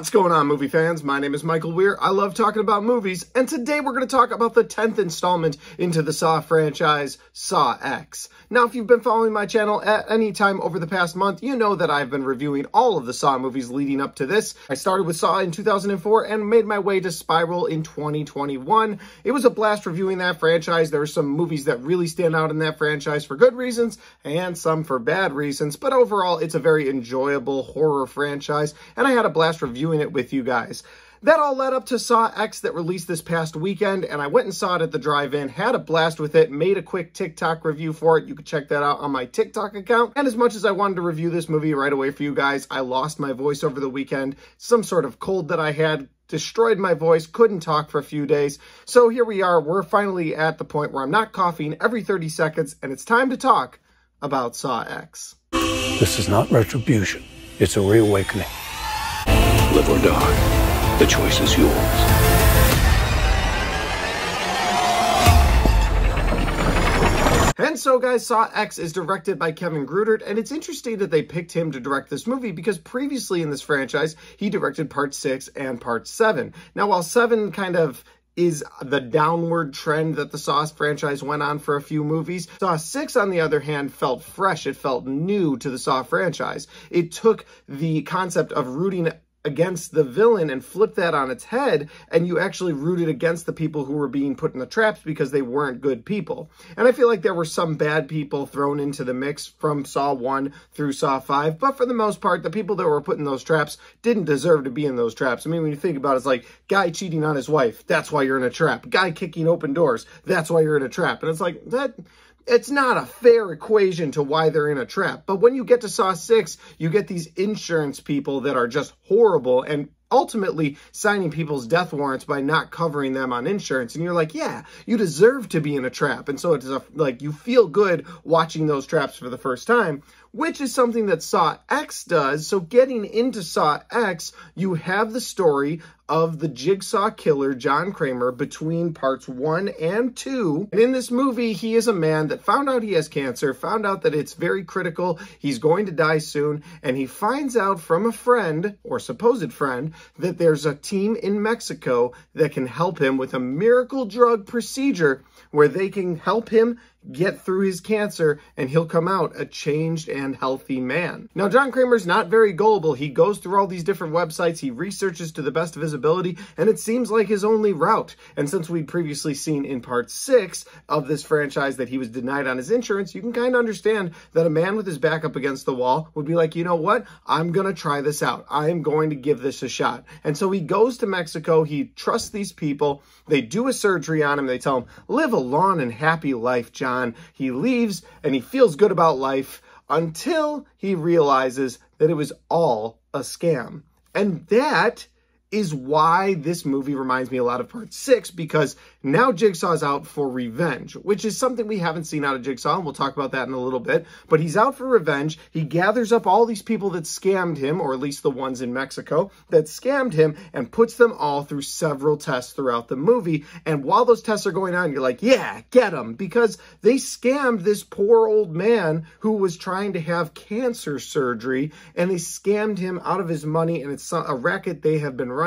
What's going on, movie fans? My name is Michael Weer. I love talking about movies, and today we're going to talk about the 10th installment into the Saw franchise, Saw X. Now, if you've been following my channel at any time over the past month, you know that I've been reviewing all of the Saw movies leading up to this. I started with Saw in 2004 and made my way to Spiral in 2021. It was a blast reviewing that franchise. There are some movies that really stand out in that franchise for good reasons and some for bad reasons, but overall, it's a very enjoyable horror franchise, and I had a blast reviewing it with you guys. That all led up to Saw X that released this past weekend, and I went and saw it at the drive-in, had a blast with it, made a quick TikTok review for it. You can check that out on my TikTok account. And as much as I wanted to review this movie right away for you guys, I lost my voice over the weekend. Some sort of cold that I had destroyed my voice, couldn't talk for a few days. So here we are, we're finally at the point where I'm not coughing every 30 seconds, and it's time to talk about Saw X. This is not retribution, it's a reawakening. Live or die, the choice is yours. And so, guys, Saw X is directed by Kevin Gruder, and it's interesting that they picked him to direct this movie because previously in this franchise, he directed Part 6 and Part 7. Now, while 7 kind of is the downward trend that the Saw franchise went on for a few movies, Saw 6, on the other hand, felt fresh. It felt new to the Saw franchise. It took the concept of rooting against the villain and flipped that on its head, and you actually rooted against the people who were being put in the traps because they weren't good people. And I feel like there were some bad people thrown into the mix from Saw 1 through Saw 5, but for the most part, the people that were put in those traps didn't deserve to be in those traps. I mean, when you think about it, it's like, guy cheating on his wife, that's why you're in a trap. Guy kicking open doors, that's why you're in a trap. And it's like, it's not a fair equation to why they're in a trap. But when you get to Saw 6, you get these insurance people that are just horrible and ultimately signing people's death warrants by not covering them on insurance. And you're like, yeah, you deserve to be in a trap. And so it's like you feel good watching those traps for the first time, which is something that Saw X does. So getting into Saw X, you have the story of the Jigsaw killer, John Kramer, between parts 1 and 2. And in this movie, he is a man that found out he has cancer, found out that it's very critical, he's going to die soon, and he finds out from a friend, or supposed friend, that there's a team in Mexico that can help him with a miracle drug procedure where they can help him get through his cancer and he'll come out a changed and healthy man. Now, John Kramer's not very gullible. He goes through all these different websites, he researches to the best of his ability, and it seems like his only route. And since we'd previously seen in part 6 of this franchise that he was denied on his insurance, you can kind of understand that a man with his back up against the wall would be like, you know what? I'm going to try this out. I am going to give this a shot. And so he goes to Mexico. He trusts these people. They do a surgery on him. They tell him, live a long and happy life, John. He leaves and he feels good about life until he realizes that it was all a scam. And that is why this movie reminds me a lot of Part 6, because now Jigsaw's out for revenge, which is something we haven't seen out of Jigsaw, and we'll talk about that in a little bit. But he's out for revenge. He gathers up all these people that scammed him, or at least the ones in Mexico that scammed him, and puts them all through several tests throughout the movie. And while those tests are going on, you're like, yeah, get them, because they scammed this poor old man who was trying to have cancer surgery, and they scammed him out of his money, and it's a racket they have been running.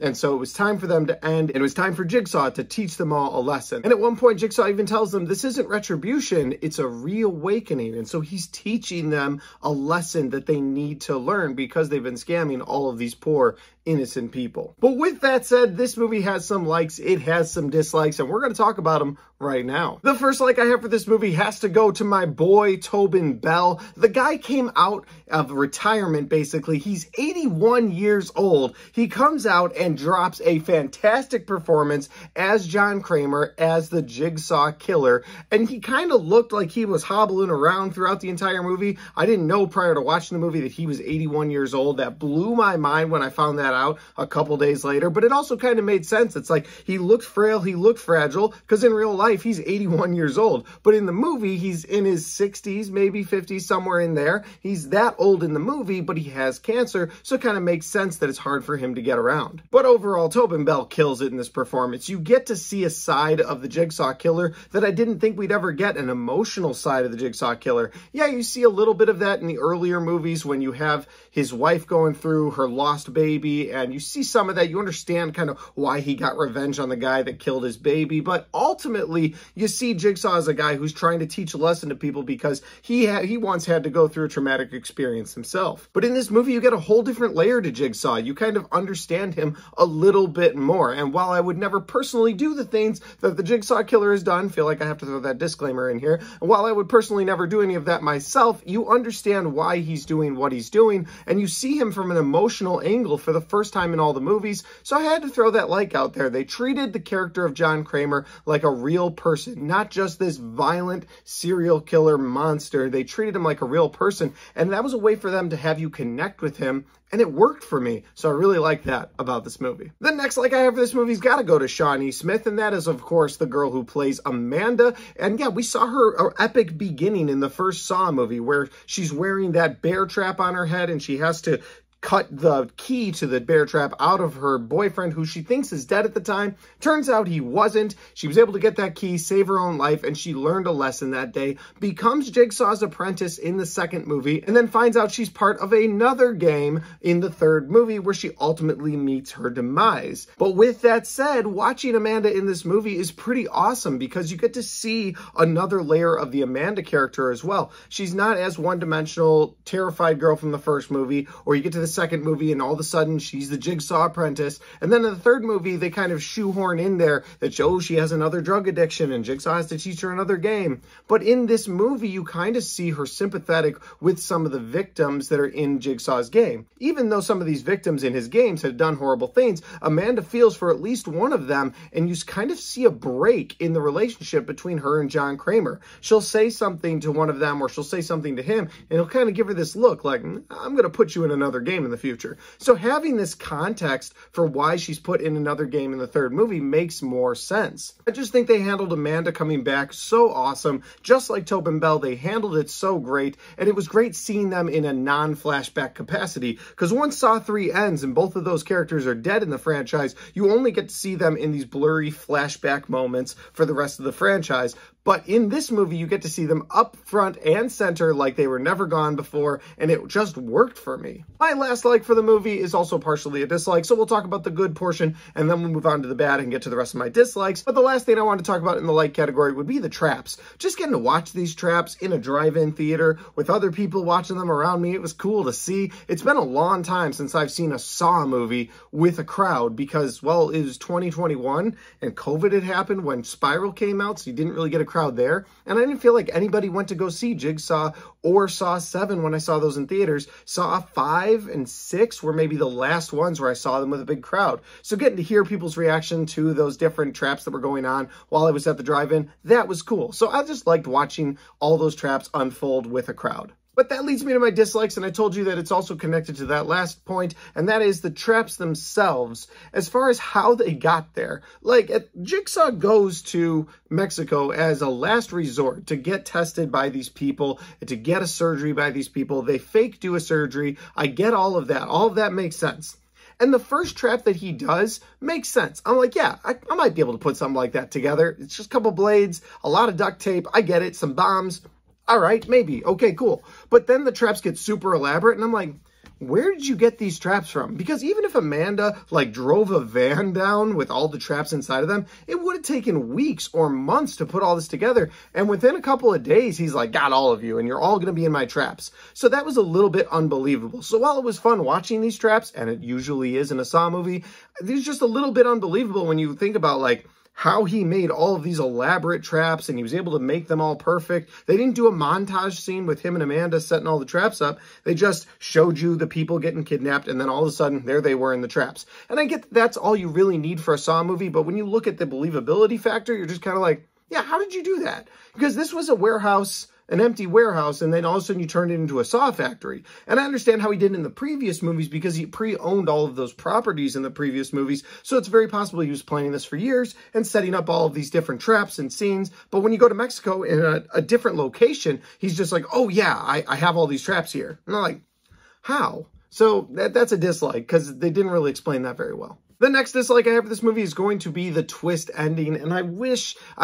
And so it was time for them to end, and it was time for Jigsaw to teach them all a lesson. And at one point, Jigsaw even tells them, this isn't retribution, it's a reawakening. And so he's teaching them a lesson that they need to learn because they've been scamming all of these poor, innocent people. But with that said, this movie has some likes, it has some dislikes, and we're going to talk about them right now. The first like I have for this movie has to go to my boy, Tobin Bell. The guy came out of retirement, basically. He's 81 years old. He comes out and drops a fantastic performance as John Kramer, as the Jigsaw killer, and he kind of looked like he was hobbling around throughout the entire movie. I didn't know prior to watching the movie that he was 81 years old. That blew my mind when I found that out a couple days later, but it also kind of made sense. It's like he looked frail, he looked fragile, because in real life, life, he's 81 years old. But in the movie, he's in his 60s, maybe 50s, somewhere in there. He's that old in the movie, but he has cancer, so it kind of makes sense that it's hard for him to get around. But overall, Tobin Bell kills it in this performance. You get to see a side of the Jigsaw Killer that I didn't think we'd ever get, an emotional side of the Jigsaw Killer. Yeah, you see a little bit of that in the earlier movies when you have his wife going through her lost baby, and you see some of that. You understand kind of why he got revenge on the guy that killed his baby, but ultimately, you see Jigsaw as a guy who's trying to teach a lesson to people because he once had to go through a traumatic experience himself. But in this movie, you get a whole different layer to Jigsaw. You kind of understand him a little bit more, and while I would never personally do the things that the Jigsaw Killer has done, feel like I have to throw that disclaimer in here, and while I would personally never do any of that myself, you understand why he's doing what he's doing, and you see him from an emotional angle for the first time in all the movies, so I had to throw that like out there. They treated the character of John Kramer like a real person, not just this violent serial killer monster. They treated him like a real person, and that was a way for them to have you connect with him, and it worked for me, so I really like that about this movie. The next like I have for this movie's got to go to Shawnee Smith, and that is, of course, the girl who plays Amanda. And yeah, we saw her epic beginning in the first Saw movie where she's wearing that bear trap on her head, and she has to cut the key to the bear trap out of her boyfriend, who she thinks is dead at the time. Turns out he wasn't. She was able to get that key, save her own life, and she learned a lesson that day, becomes Jigsaw's apprentice in the second movie, and then finds out she's part of another game in the third movie where she ultimately meets her demise. But with that said, watching Amanda in this movie is pretty awesome because you get to see another layer of the Amanda character as well. She's not as one-dimensional, terrified girl from the first movie, or you get to the second movie and all of a sudden she's the Jigsaw apprentice, and then in the third movie they kind of shoehorn in there that she has another drug addiction and Jigsaw has to teach her another game. But in this movie you kind of see her sympathetic with some of the victims that are in Jigsaw's game. Even though some of these victims in his games have done horrible things, Amanda feels for at least one of them, and you kind of see a break in the relationship between her and John Kramer. She'll say something to one of them, or she'll say something to him, and he'll kind of give her this look like, I'm going to put you in another game in the future. So having this context for why she's put in another game in the third movie makes more sense. I just think they handled Amanda coming back so awesome. Just like Tobin Bell, they handled it so great, and it was great seeing them in a non-flashback capacity, because once Saw 3 ends and both of those characters are dead in the franchise, you only get to see them in these blurry flashback moments for the rest of the franchise. But in this movie, you get to see them up front and center like they were never gone before, and it just worked for me. My last like for the movie is also partially a dislike, so we'll talk about the good portion, and then we'll move on to the bad and get to the rest of my dislikes. But the last thing I want to talk about in the like category would be the traps. Just getting to watch these traps in a drive-in theater with other people watching them around me, it was cool to see. It's been a long time since I've seen a Saw movie with a crowd because, well, it was 2021, and COVID had happened when Spiral came out, so you didn't really get a crowd there, and I didn't feel like anybody went to go see Jigsaw or Saw 7 when I saw those in theaters. Saw 5 and 6 were maybe the last ones where I saw them with a big crowd. So getting to hear people's reaction to those different traps that were going on while I was at the drive-in, that was cool. So I just liked watching all those traps unfold with a crowd. But that leads me to my dislikes, and I told you that it's also connected to that last point, and that is the traps themselves, as far as how they got there. Like, Jigsaw goes to Mexico as a last resort to get tested by these people, to get a surgery by these people. They fake do a surgery. I get all of that. All of that makes sense. And the first trap that he does makes sense. I'm like, yeah, I might be able to put something like that together. It's just a couple blades, a lot of duct tape. I get it. Some bombs. All right, maybe. Okay, cool. But then the traps get super elaborate, and I'm like, where did you get these traps from? Because even if Amanda, like, drove a van down with all the traps inside of them, it would have taken weeks or months to put all this together. And within a couple of days, he's like, got all of you, and you're all going to be in my traps. So that was a little bit unbelievable. So while it was fun watching these traps, and it usually is in a Saw movie, it's just a little bit unbelievable when you think about, like, how he made all of these elaborate traps, and he was able to make them all perfect. They didn't do a montage scene with him and Amanda setting all the traps up. They just showed you the people getting kidnapped, and then all of a sudden, there they were in the traps. And I get that that's all you really need for a Saw movie, but when you look at the believability factor, you're just kind of like, yeah, how did you do that? Because this was a warehouse an empty warehouse, and then all of a sudden you turn it into a Saw factory. And I understand how he did in the previous movies because he pre-owned all of those properties in the previous movies, so it's very possible he was planning this for years and setting up all of these different traps and scenes. But when you go to Mexico in a different location, he's just like, oh yeah, I have all these traps here. And I'm like, how? So that's a dislike because they didn't really explain that very well. The next dislike I have for this movie is going to be the twist ending, and I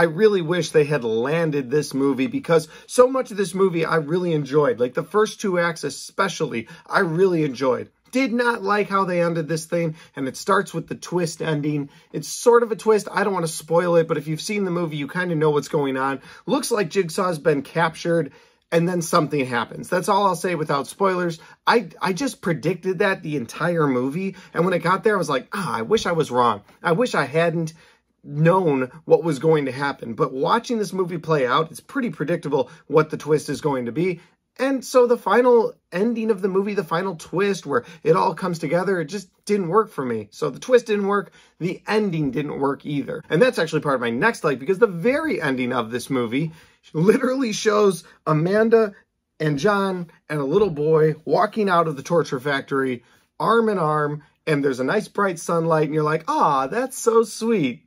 really wish they had landed this movie because so much of this movie I really enjoyed. Like the first 2 acts especially, I really enjoyed. Did not like how they ended this thing, and it starts with the twist ending. It's sort of a twist. I don't want to spoil it, but if you've seen the movie, you kind of know what's going on. Looks like Jigsaw's been captured, and then something happens. That's all I'll say without spoilers. I just predicted that the entire movie, and when it got there, I was like, I wish I was wrong. I wish I hadn't known what was going to happen. But watching this movie play out, it's pretty predictable what the twist is going to be. And so the final ending of the movie, the final twist where it all comes together, it just didn't work for me. So the twist didn't work. The ending didn't work either. And that's actually part of my next like, because the very ending of this movie literally shows Amanda and John and a little boy walking out of the torture factory, arm in arm, and there's a nice bright sunlight, and you're like, that's so sweet.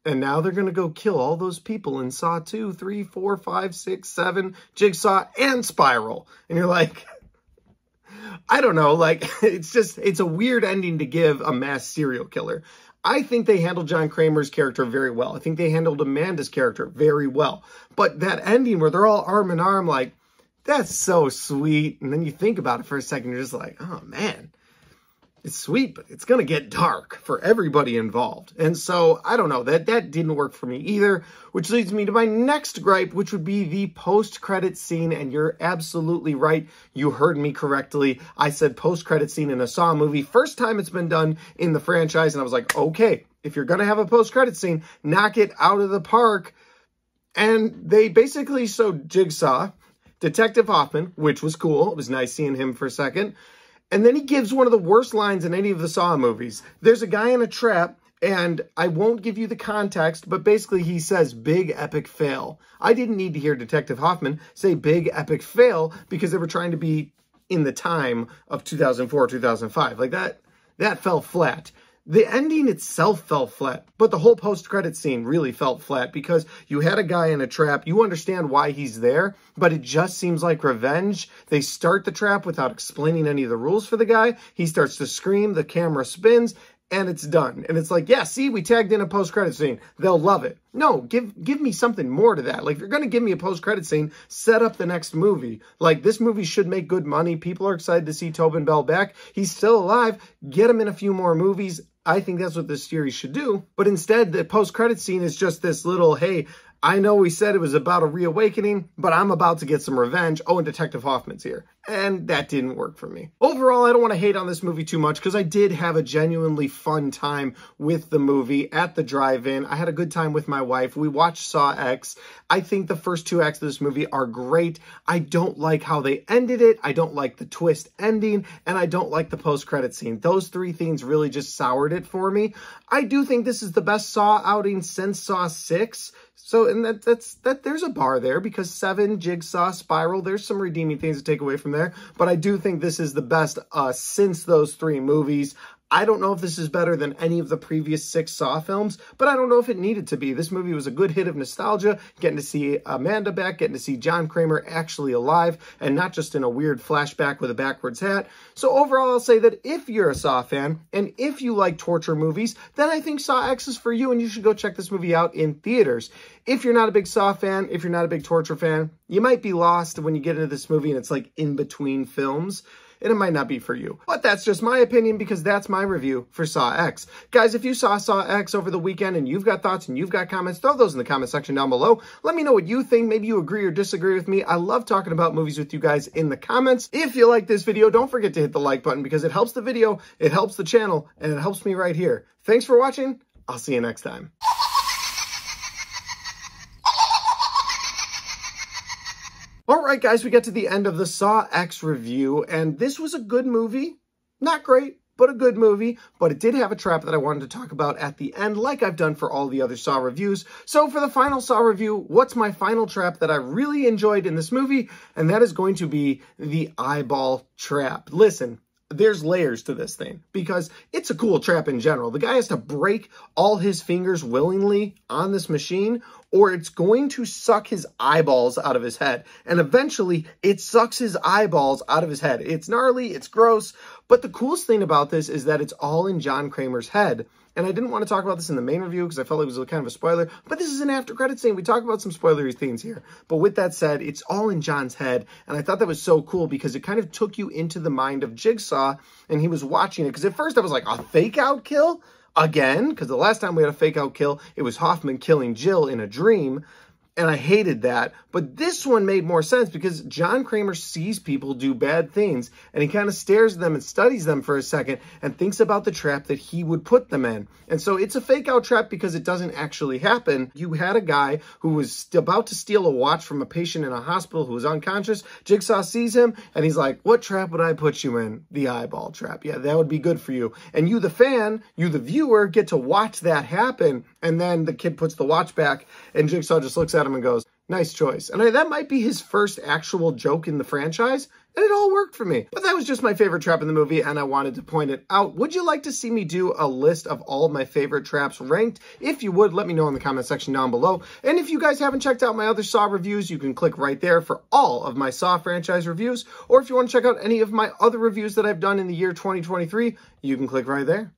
And now they're going to go kill all those people in Saw 2, 3, 4, 5, 6, 7, Jigsaw, and Spiral. And you're like, I don't know, like, it's a weird ending to give a mass serial killer. I think they handled John Kramer's character very well. I think they handled Amanda's character very well. But that ending where they're all arm in arm, like, that's so sweet. And then you think about it for a second, you're just like, oh, man. It's sweet, but it's going to get dark for everybody involved. And so, I don't know, that didn't work for me either, which leads me to my next gripe, which would be the post-credit scene. And you're absolutely right. You heard me correctly. I said post-credit scene in a Saw movie. First time it's been done in the franchise. And I was like, okay, if you're going to have a post-credit scene, knock it out of the park. And they basically showed Jigsaw, Detective Hoffman, which was cool. It was nice seeing him for a second. And then he gives one of the worst lines in any of the Saw movies. There's a guy in a trap, and I won't give you the context, but basically he says, big epic fail. I didn't need to hear Detective Hoffman say big epic fail because they were trying to be in the time of 2004, 2005. Like that fell flat. The ending itself fell flat, but the whole post-credit scene really felt flat because you had a guy in a trap. You understand why he's there, but it just seems like revenge. They start the trap without explaining any of the rules for the guy. He starts to scream, the camera spins, and it's done. And it's like, yeah, see, we tagged in a post-credit scene. They'll love it. No, give me something more to that. Like, if you're going to give me a post-credit scene, set up the next movie. Like, this movie should make good money. People are excited to see Tobin Bell back. He's still alive. Get him in a few more movies. I think that's what this series should do. But instead, the post-credit scene is just this little, hey, I know we said it was about a reawakening, but I'm about to get some revenge. Oh, and Detective Hoffman's here. And that didn't work for me. Overall, I don't want to hate on this movie too much because I did have a genuinely fun time with the movie at the drive-in. I had a good time with my wife. We watched Saw X. I think the first 2 acts of this movie are great. I don't like how they ended it. I don't like the twist ending. And I don't like the post-credit scene. Those 3 things really just soured it for me. I do think this is the best Saw outing since Saw 6. So, and there's a bar there because 7, Jigsaw, Spiral, there's some redeeming things to take away from there. But I do think this is the best since those 3 movies. I don't know if this is better than any of the previous 6 Saw films, but I don't know if it needed to be. This movie was a good hit of nostalgia, getting to see Amanda back, getting to see John Kramer actually alive, and not just in a weird flashback with a backwards hat. So overall, I'll say that if you're a Saw fan, and if you like torture movies, then I think Saw X is for you, and you should go check this movie out in theaters. If you're not a big Saw fan, if you're not a big torture fan, you might be lost when you get into this movie and it's like in between films. And it might not be for you. But that's just my opinion because that's my review for Saw X. Guys, if you saw Saw X over the weekend and you've got thoughts and you've got comments, throw those in the comment section down below. Let me know what you think. Maybe you agree or disagree with me. I love talking about movies with you guys in the comments. If you like this video, don't forget to hit the like button because it helps the video, it helps the channel, and it helps me right here. Thanks for watching. I'll see you next time. Alright guys, we get to the end of the Saw X review, and this was a good movie. Not great, but a good movie. But it did have a trap that I wanted to talk about at the end, like I've done for all the other Saw reviews. So for the final Saw review, what's my final trap that I really enjoyed in this movie? And that is going to be the eyeball trap. Listen, there's layers to this thing because it's a cool trap in general. The guy has to break all his fingers willingly on this machine, or it's going to suck his eyeballs out of his head. And eventually it sucks his eyeballs out of his head. It's gnarly, it's gross, but the coolest thing about this is that it's all in John Kramer's head. And I didn't want to talk about this in the main review because I felt like it was kind of a spoiler, but this is an after credit scene. We talk about some spoilery things here. But with that said, it's all in John's head. And I thought that was so cool because it kind of took you into the mind of Jigsaw and he was watching it. Because at first I was like, a fake out kill? Again? Because the last time we had a fake out kill, it was Hoffman killing Jill in a dream. And I hated that. But this one made more sense because John Kramer sees people do bad things and he kind of stares at them and studies them for a second and thinks about the trap that he would put them in. And so it's a fake out trap because it doesn't actually happen. You had a guy who was about to steal a watch from a patient in a hospital who was unconscious. Jigsaw sees him and he's like, what trap would I put you in? The eyeball trap. Yeah, that would be good for you. And you, the fan, you, the viewer, get to watch that happen. And then the kid puts the watch back and Jigsaw just looks at him and goes, nice choice. And that might be his first actual joke in the franchise, and it all worked for me. But that was just my favorite trap in the movie, and I wanted to point it out. Would you like to see me do a list of all of my favorite traps ranked? If you would, let me know in the comment section down below. And if you guys haven't checked out my other Saw reviews, you can click right there for all of my Saw franchise reviews. Or if you want to check out any of my other reviews that I've done in the year 2023, you can click right there.